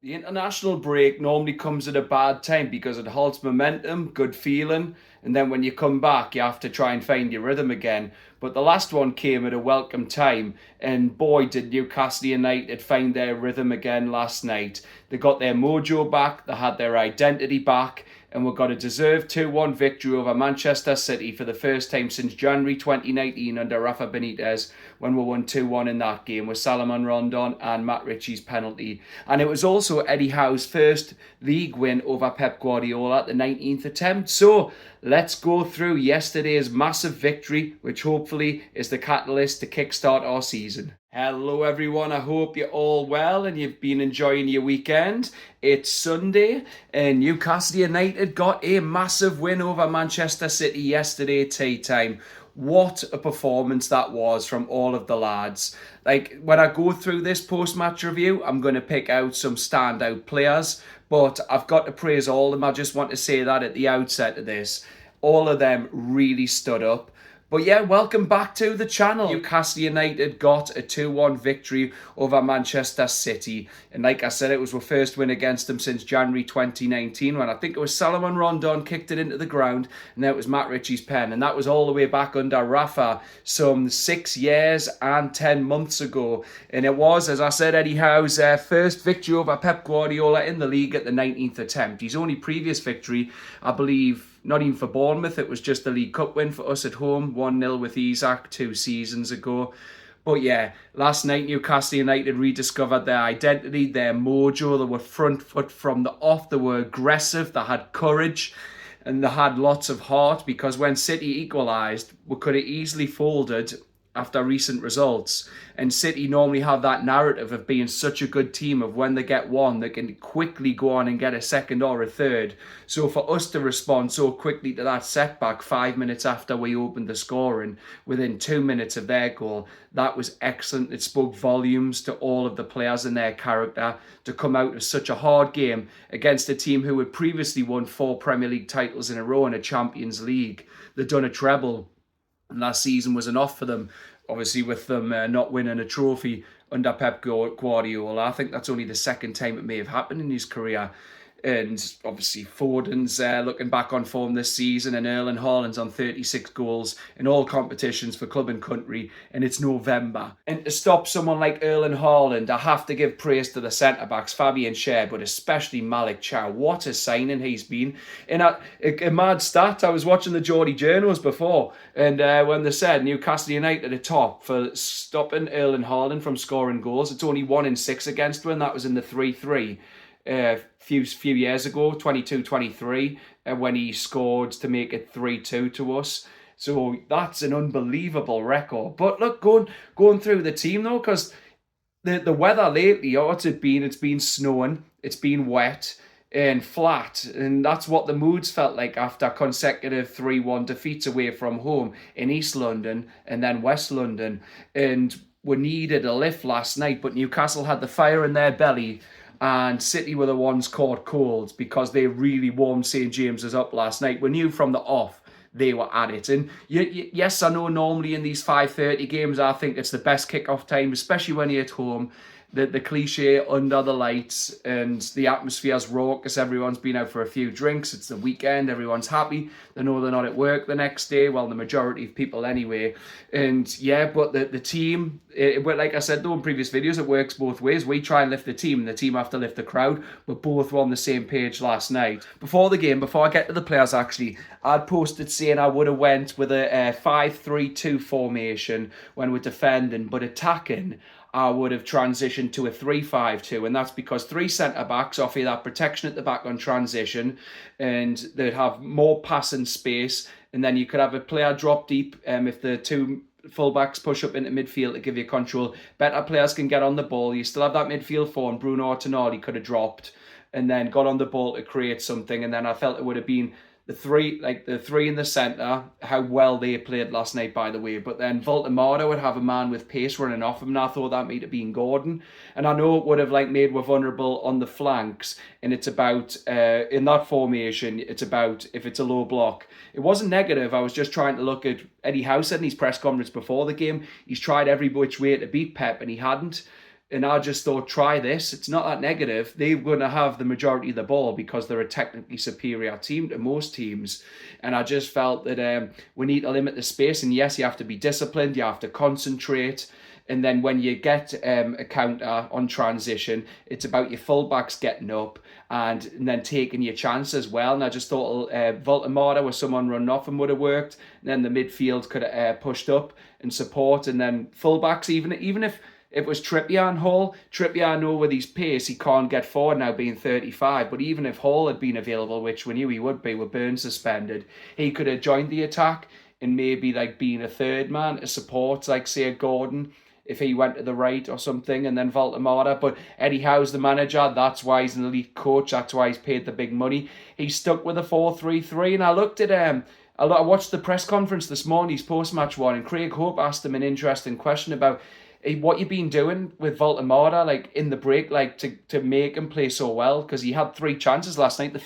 The international break normally comes at a bad time because it halts momentum, good feeling, and then when you come back, you have to try and find your rhythm again. But the last one came at a welcome time, and boy, did Newcastle United find their rhythm again last night. They got their mojo back, they had their identity back, and we got a deserved 2-1 victory over Manchester City for the first time since January 2019 under Rafa Benitez, when we won 2-1 in that game with Salomon Rondon and Matt Ritchie's penalty. And it was also Eddie Howe's first league win over Pep Guardiola at the 19th attempt. So let's go through yesterday's massive victory, which hopefully is the catalyst to kickstart our season. Hello everyone, I hope you're all well and you've been enjoying your weekend. It's Sunday and Newcastle United got a massive win over Manchester City yesterday at tea time. What a performance that was from all of the lads. Like, when I go through this post-match review, I'm going to pick out some standout players, but I've got to praise all of them. I just want to say that at the outset of this. All of them really stood up. But yeah, welcome back to the channel. Newcastle United got a 2-1 victory over Manchester City. And like I said, it was our first win against them since January 2019, when I think it was Salomon Rondon kicked it into the ground, and then it was Matt Ritchie's pen. And that was all the way back under Rafa some 6 years and 10 months ago. And it was, as I said, Eddie Howe's first victory over Pep Guardiola in the league at the 19th attempt. His only previous victory, I believe, not even for Bournemouth, it was just the League Cup win for us at home, 1-0 with Isaac 2 seasons ago. But yeah, last night Newcastle United rediscovered their identity, their mojo. They were front foot from the off, they were aggressive, they had courage, and they had lots of heart, because when City equalised, we could have easily folded after recent results. And City normally have that narrative of being such a good team, of when they get one, they can quickly go on and get a second or a third. So for us to respond so quickly to that setback 5 minutes after we opened the scoring, within 2 minutes of their goal, that was excellent. It spoke volumes to all of the players and their character to come out of such a hard game against a team who had previously won 4 Premier League titles in a row and a Champions League. They'd done a treble, and last season was an off for them, obviously with them not winning a trophy under Pep Guardiola. I think that's only the second time it may have happened in his career. And obviously Foden's looking back on form this season, and Erling Haaland's on 36 goals in all competitions for club and country, and it's November. And to stop someone like Erling Haaland, I have to give praise to the centre-backs, Fabian Schär, but especially Malik Chow. What a signing he's been. And a mad stat, I was watching the Geordie journals before, and when they said Newcastle United are top for stopping Erling Haaland from scoring goals, it's only 1 in 6 against him, and that was in the 3-3. Few years ago, 22-23, when he scored to make it 3-2 to us. So that's an unbelievable record. But look, going through the team though, because the weather lately, it's been snowing, it's been wet and flat, and that's what the moods felt like after consecutive 3-1 defeats away from home in East London and then West London. And we needed a lift last night, but Newcastle had the fire in their belly, and City were the ones caught cold because they really warmed St James's up last night. We knew from the off they were at it. And yes, I know normally in these 5:30 games, I think it's the best kickoff time, especially when you're at home. The cliche under the lights and the atmosphere's raucous. Everyone's been out for a few drinks. It's the weekend. Everyone's happy. They know they're not at work the next day. Well, the majority of people anyway. And yeah, but the team, like I said though in previous videos, it works both ways. We try and lift the team, and the team have to lift the crowd. But both were on the same page last night. Before the game, before I get to the players actually, I'd posted saying I would have went with a 5-3-2 formation when we're defending, but attacking, I would have transitioned to a 3-5-2, and that's because 3 centre-backs offer you that protection at the back on transition, and they'd have more passing space, and then you could have a player drop deep if the 2 fullbacks push up into midfield to give you control. Better players can get on the ball. You still have that midfield four, and Bruno Tonali could have dropped and then got on the ball to create something, and then I felt it would have been the three in the centre, how well they played last night, by the way. But then Voltemada would have a man with pace running off him, and I thought that might have been Gordon. And I know it would have made we vulnerable on the flanks. And it's about, in that formation, it's about if it's a low block. It wasn't negative. I was just trying to look at Eddie Howe said in his press conference before the game, he's tried every which way to beat Pep, and he hadn't. And I just thought, try this. It's not that negative. They're going to have the majority of the ball because they're a technically superior team to most teams. And I just felt that we need to limit the space. And yes, you have to be disciplined. You have to concentrate. And then when you get a counter on transition, it's about your fullbacks getting up and then taking your chance as well. And I just thought Voltemata with someone running off and would have worked. And then the midfield could have pushed up and support. And then fullbacks, even if it was Trippier and Hall. Trippier, I know with his pace, he can't get forward now being 35. But even if Hall had been available, which we knew he would be with Burns suspended, he could have joined the attack and maybe like being a third man to support, like say a Gordon, if he went to the right or something, and then Voltemata. But Eddie Howe's the manager. That's why he's an elite coach. That's why he's paid the big money. He's stuck with a 4-3-3. And I looked at I watched the press conference this morning, his post-match one, and Craig Hope asked him an interesting question about what you've been doing with Voltemata, like in the break, like to make him play so well, because he had 3 chances last night. The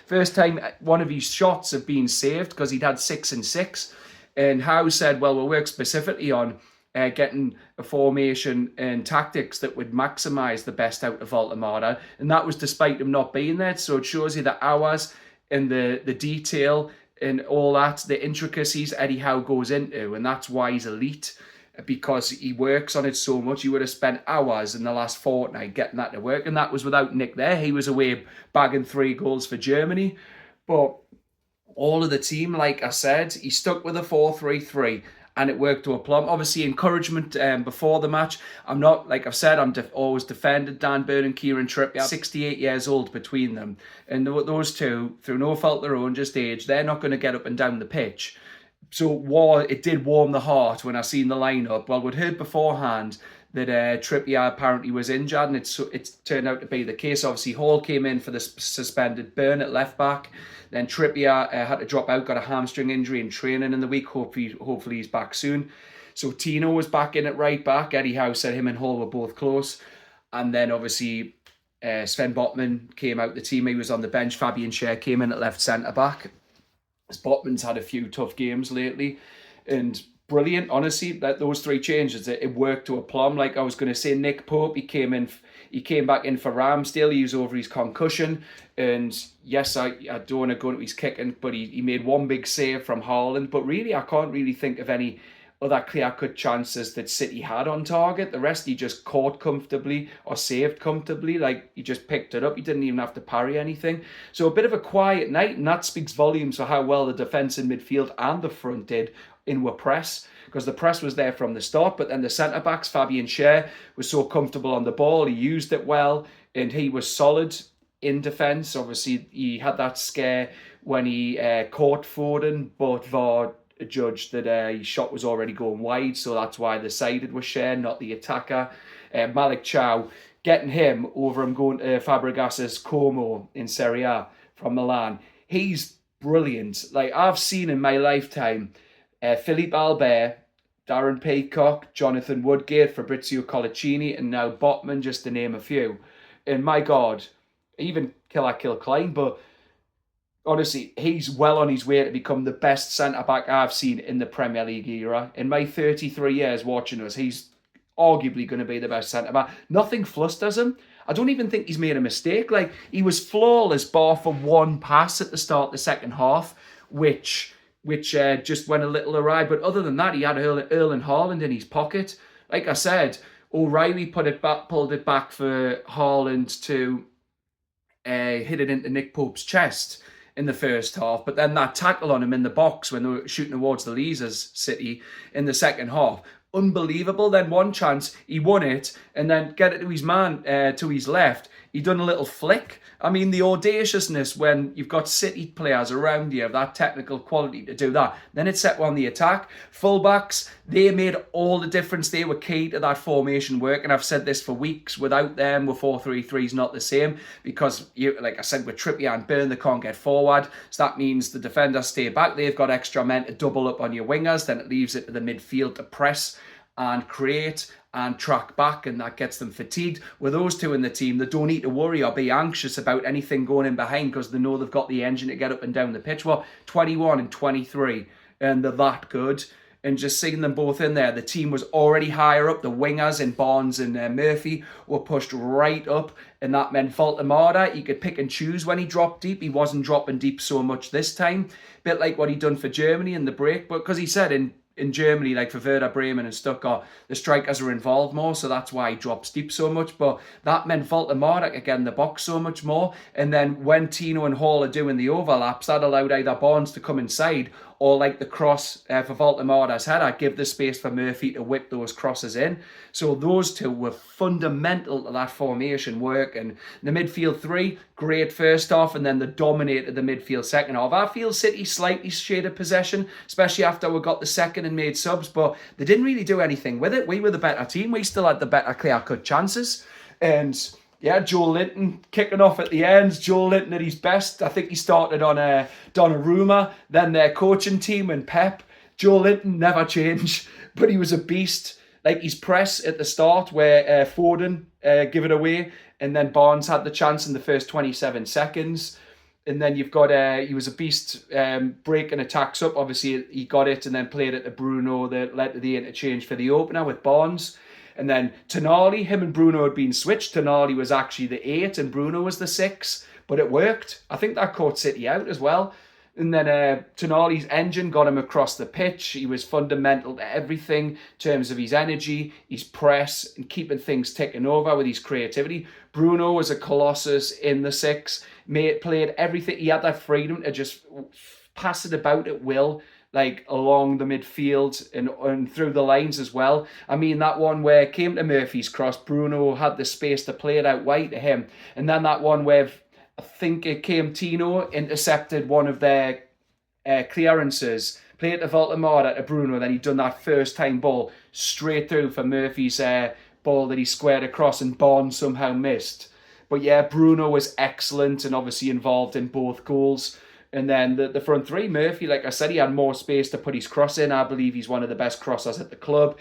first time one of his shots have been saved because he'd had 6 and 6. And Howe said, well, we'll work specifically on getting a formation and tactics that would maximise the best out of Voltemata. And that was despite him not being there. So it shows you the hours and the detail and all that, the intricacies Eddie Howe goes into. And that's why he's elite, because he works on it so much. He would have spent hours in the last fortnight getting that to work. And that was without Nick there. He was away bagging 3 goals for Germany. But all of the team, like I said, he stuck with a 4-3-3. And it worked to a plumb. Obviously, encouragement before the match. I'm not, like I've said, always defended Dan Burn and Kieran Trippier. 68 years old between them. And those two, through no fault of their own, just age, they're not going to get up and down the pitch. So it did warm the heart when I seen the lineup. Well, we'd heard beforehand that Trippier apparently was injured, and it's turned out to be the case. Obviously, Hall came in for the suspended Burn at left back. Then Trippier had to drop out, got a hamstring injury in training in the week. Hopefully he's back soon. So Tino was back in at right back. Eddie Howe said him and Hall were both close. And then obviously Sven Botman came out the team. He was on the bench. Fabian Schär came in at left centre back. Botman's had a few tough games lately. And brilliant, honestly, that those 3 changes, it worked to a plumb. Like I was going to say, Nick Pope, he came back in for Ramsdale. He was over his concussion. And yes, I don't want to go into his kicking, but he made one big save from Haaland. But really, I can't really think of any other clear-cut chances that City had on target. The rest he just caught comfortably or saved comfortably. Like, he just picked it up. He didn't even have to parry anything. So a bit of a quiet night, and that speaks volumes for how well the defence in midfield and the front did in press, because the press was there from the start. But then the centre-backs, Fabian Schär, was so comfortable on the ball. He used it well, and he was solid in defence. Obviously, he had that scare when he caught Foden, but VAR judged that his shot was already going wide, so that's why they sided with Schär, not the attacker. Malik Chow, getting him over him going to Fabregas's Como in Serie A from Milan. He's brilliant. Like, I've seen in my lifetime Philippe Albert, Darren Peacock, Jonathan Woodgate, Fabrizio Collicini, and now Botman, just to name a few. And my God, even Killer Kilcline, but honestly, he's well on his way to become the best centre-back I've seen in the Premier League era. In my 33 years watching us, he's arguably going to be the best centre-back. Nothing flusters him. I don't even think he's made a mistake. Like, he was flawless bar for one pass at the start of the second half, which just went a little awry. But other than that, he had Erling Haaland in his pocket. Like I said, O'Reilly pulled it back for Haaland to hit it into Nick Pope's chest in the first half, but then that tackle on him in the box when they were shooting towards the Leazes City in the second half, unbelievable. Then one chance, he won it, and then get it to his man to his left, he done a little flick. I mean, the audaciousness when you've got City players around you of that technical quality to do that. Then it set on the attack. Fullbacks, they made all the difference. They were key to that formation work. And I've said this for weeks. Without them, with 4-3-3 is not the same. Because, like I said, with Trippier and Burn, they can't get forward. So that means the defenders stay back. They've got extra men to double up on your wingers. Then it leaves it to the midfield to press and create and track back, and that gets them fatigued. With those two in the team, they don't need to worry or be anxious about anything going in behind, because they know they've got the engine to get up and down the pitch. Well, 21 and 23, and they're that good. and just seeing them both in there, the team was already higher up. The wingers in Barnes and Murphy were pushed right up, and that meant Voltemada, he could pick and choose when he dropped deep. He wasn't dropping deep so much this time, bit like what he'd done for Germany in the break, but because he said in Germany, like for Werder Bremen and Stuttgart, the strikers are involved more, so that's why he drops deep so much. But that meant Voltemada could get in the box so much more. And then when Tino and Hall are doing the overlaps, that allowed either Barnes to come inside or like the cross for Voltemada's header, give the space for Murphy to whip those crosses in. So those two were fundamental to that formation work. And the midfield three, great first half, and then they dominated the midfield second half. I feel City slightly shaded possession, especially after we got the second and made subs, but they didn't really do anything with it. We were the better team. We still had the better clear-cut chances. And yeah, Joe Linton kicking off at the end. Joe Linton at his best. I think he started on Donnarumma, then their coaching team and Pep. Joe Linton never changed, but he was a beast. Like his press at the start where Foden give it away, and then Barnes had the chance in the first 27 seconds. And then you've got, he was a beast breaking attacks up. Obviously, he got it and then played it to Bruno that led to the interchange for the opener with Barnes. And then Tonali, him and Bruno had been switched. Tonali was actually the 8 and Bruno was the 6. But it worked. I think that caught City out as well. And then Tonali's engine got him across the pitch. He was fundamental to everything in terms of his energy, his press, and keeping things ticking over with his creativity. Bruno was a colossus in the 6. Played everything. He had that freedom to just pass it about at will, like along the midfield and through the lines as well. I mean, that one where it came to Murphy's cross, Bruno had the space to play it out wide to him. And then that one where I think it came Tino, intercepted one of their clearances, played to Voltemada to Bruno, then he'd done that first time ball straight through for Murphy's ball that he squared across and Barnes somehow missed. But yeah, Bruno was excellent and obviously involved in both goals. And then the front three, Murphy, like I said, he had more space to put his cross in. I believe he's one of the best crossers at the club.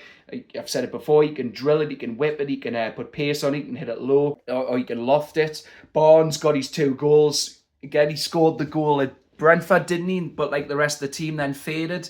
I've said it before, he can drill it, he can whip it, he can put pace on it, he can hit it low, or he can loft it. Barnes got his 2 goals. Again, he scored the goal at Brentford, didn't he? But like the rest of the team then faded.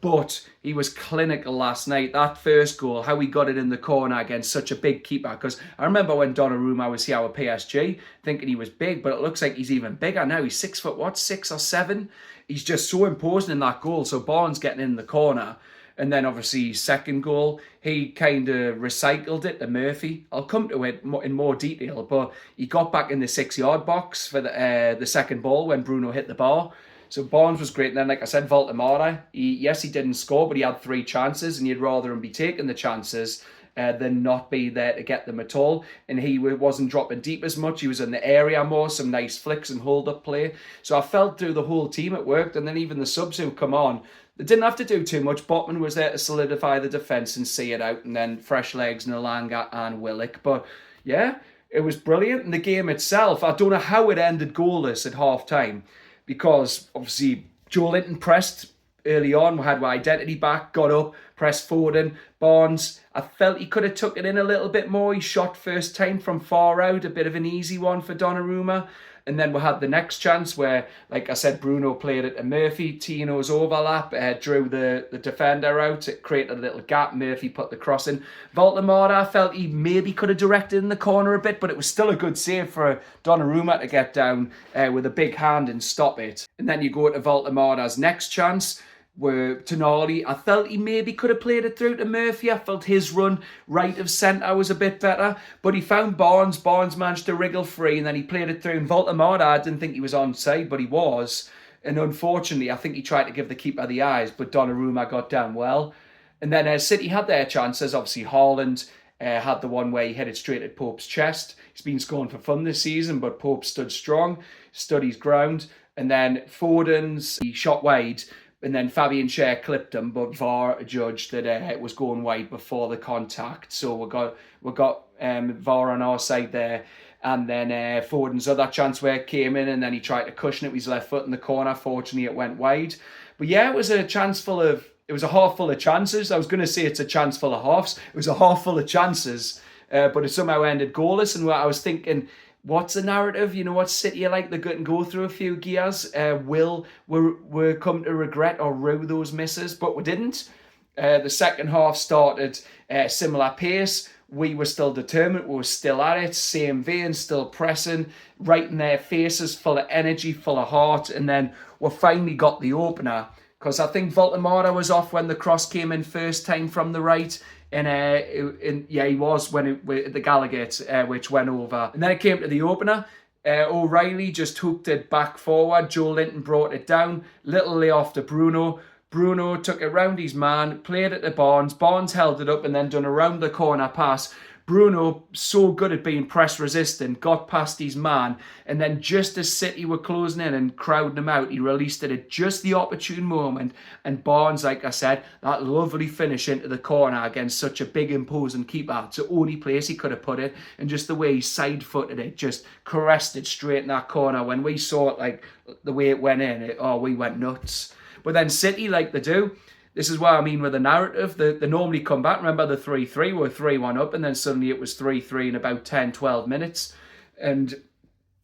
But he was clinical last night. That first goal, how he got it in the corner against such a big keeper. Because I remember when Donnarumma was here with PSG, thinking he was big, but it looks like he's even bigger now. He's 6 foot, 6 or 7? He's just so imposing in that goal. So Barnes getting in the corner. And then obviously his second goal, he kind of recycled it to Murphy. I'll come to it in more detail, but he got back in the 6-yard box for the second ball when Bruno hit the bar. So Barnes was great. And then, like I said, Voltemada, he didn't score, but he had 3 chances, and you'd rather him be taking the chances than not be there to get them at all. And he wasn't dropping deep as much. He was in the area more, some nice flicks and hold-up play. So I felt through the whole team it worked. And then even the subs who come on, they didn't have to do too much. Botman was there to solidify the defence and see it out. And then fresh legs, Nalanga and Willock. But yeah, it was brilliant. And the game itself, I don't know how it ended goalless at half-time. Because obviously Joe Linton pressed early on, had my identity back, got up, pressed Foden, Barnes. I felt he could have took it in a little bit more. He shot first time from far out, a bit of an easy one for Donnarumma. And then we had the next chance where, like I said, Bruno played it to Murphy. Tino's overlap drew the defender out. It created a little gap. Murphy put the cross in. Voltemada, I felt he maybe could have directed in the corner a bit, but it was still a good save for Donnarumma to get down with a big hand and stop it. And then you go to Voltemada's next chance, where Tonali, I felt he maybe could have played it through to Murphy. I felt his run right of centre was a bit better, but he found Barnes. Barnes managed to wriggle free, and then he played it through. And Voltemada, I didn't think he was onside, but he was. And unfortunately, I think he tried to give the keeper the eyes, but Donnarumma got down well. And then City had their chances. Obviously, Haaland had the one where he hit it straight at Pope's chest. He's been scoring for fun this season, but Pope stood strong, stood his ground. And then Foden's, he shot wide. And then Fabian Schär clipped him, but VAR judged that it was going wide before the contact. So we got VAR on our side there. And then Foden's other chance where it came in, and then he tried to cushion it with his left foot in the corner. Fortunately, it went wide. But yeah, it was a half full of chances. I was going to say it's a chance full of halves. It was a half full of chances, but it somehow ended goalless. And I was thinking, what's the narrative? You know, what City are like? They're going to go through a few gears. Will we come to regret or rue those misses? But we didn't. The second half started similar pace. We were still determined. We were still at it. Same vein, still pressing, right in their faces, full of energy, full of heart. And then we finally got the opener, because I think Voltemara was off when the cross came in first time from the right. And yeah, he was when the Gallagher, which went over. And then it came to the opener. O'Reilly just hooked it back forward. Joe Linton brought it down. Little lay off to Bruno. Bruno took it round his man, played it to Barnes. Barnes held it up and then done a round the corner pass. Bruno, so good at being press resistant, got past his man, and then just as City were closing in and crowding him out, he released it at just the opportune moment. And Barnes, like I said, that lovely finish into the corner against such a big imposing keeper. It's the only place he could have put it, and just the way he side-footed it, just caressed it straight in that corner. When we saw it, like the way it went in, we went nuts. But then City, like they do, this is what I mean with the narrative. They normally come back. Remember the 3-3, we're 3-1 up, and then suddenly it was 3-3 in about 10, 12 minutes. And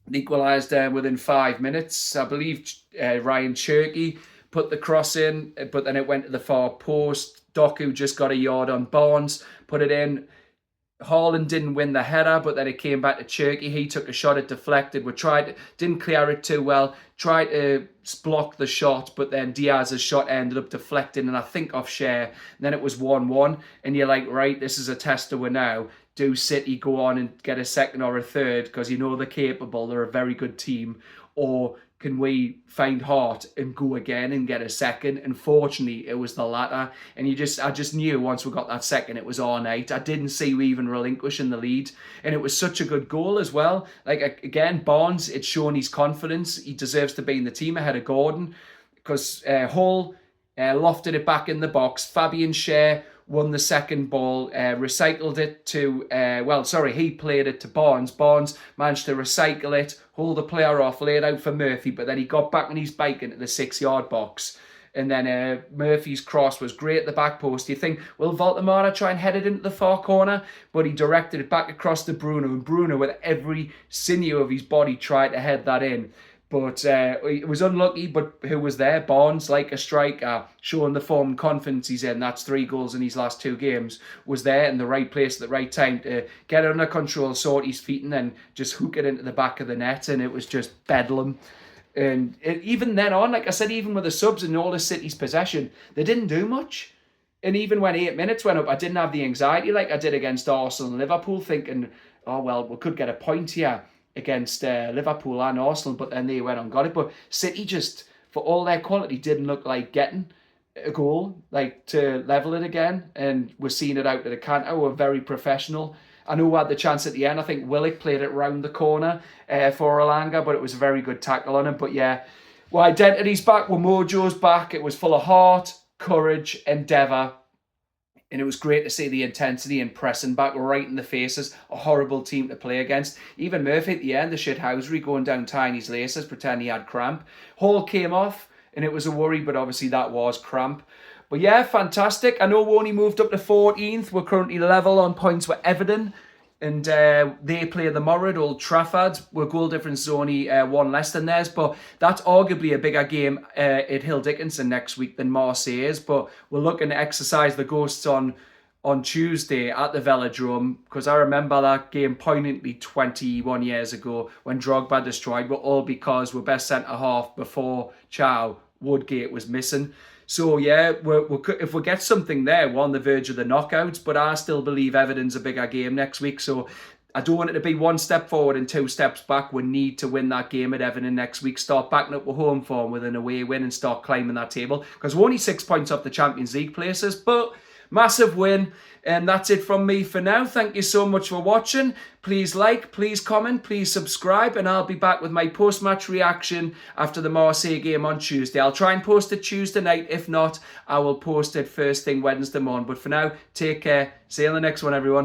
they equalised within 5 minutes. I believe Ryan Cherky put the cross in, but then it went to the far post. Doku just got a yard on Barnes, put it in. Haaland didn't win the header, but then it came back to Cherky. He took a shot, it deflected. Didn't clear it too well. Tried to block the shot, but then Diaz's shot ended up deflecting, and I think off Share. And then it was 1-1, and you're like, right, this is a tester we're now. Do City go on and get a second or a third, because you know they're capable, they're a very good team, or can we find heart and go again and get a second? And fortunately, it was the latter. And I just knew once we got that second, it was all night. I didn't see we even relinquishing the lead. And it was such a good goal as well. Like, again, Barnes, it's shown his confidence. He deserves to be in the team ahead of Gordon, because Hall lofted it back in the box. Fabian Schär won the second ball, recycled it to, he played it to Barnes. Barnes managed to recycle it, hold the player off, lay it out for Murphy, but then he got back on his bike into the 6-yard box. And then Murphy's cross was great at the back post. You think, will Voltemara try and head it into the far corner? But he directed it back across to Bruno, and Bruno, with every sinew of his body, tried to head that in. But it was unlucky, but who was there? Barnes, like a striker, showing the form and confidence he's in. That's 3 goals in his last 2 games. Was there in the right place at the right time to get it under control, sort his feet, and then just hook it into the back of the net. And it was just bedlam. And even then on, like I said, even with the subs and all of City's possession, they didn't do much. And even when 8 minutes went up, I didn't have the anxiety like I did against Arsenal and Liverpool, thinking, oh, well, we could get a point here against Liverpool and Arsenal, but then they went and got it. But City just, for all their quality, didn't look like getting a goal, like to level it again. And we're seeing it out to the canter. We're very professional. I know we had the chance at the end. I think Willock played it round the corner for Elanga, but it was a very good tackle on him. But yeah, well, identity's back. Well, Mojo's back. It was full of heart, courage, endeavour. And it was great to see the intensity and pressing back right in the faces. A horrible team to play against. Even Murphy at the end, the shithousery, going down Tiny's laces, pretending he had cramp. Hall came off, and it was a worry, but obviously that was cramp. But yeah, fantastic. I know we only moved up to 14th. We're currently level on points with Everton. And they play the Morrow at Old Trafford. We're goal difference is only 1 less than theirs. But that's arguably a bigger game at Hill Dickinson next week than Marseille is. But we're looking to exercise the ghosts on Tuesday at the Velodrome. Because I remember that game poignantly 21 years ago when Drogba destroyed. But all because we're best centre-half before Chow, Woodgate, was missing. So yeah, if we get something there, we're on the verge of the knockouts, but I still believe Everton's a bigger game next week. So I don't want it to be 1 step forward and 2 steps back. We need to win that game at Everton next week, start backing up with home form with an away win and start climbing that table. Because we're only 6 points off the Champions League places, but massive win. And that's it from me for now. Thank you so much for watching. Please like, please comment, please subscribe, and I'll be back with my post-match reaction after the Marseille game on Tuesday. I'll try and post it Tuesday night. If not, I will post it first thing Wednesday morning. But for now, take care. See you in the next one, everyone.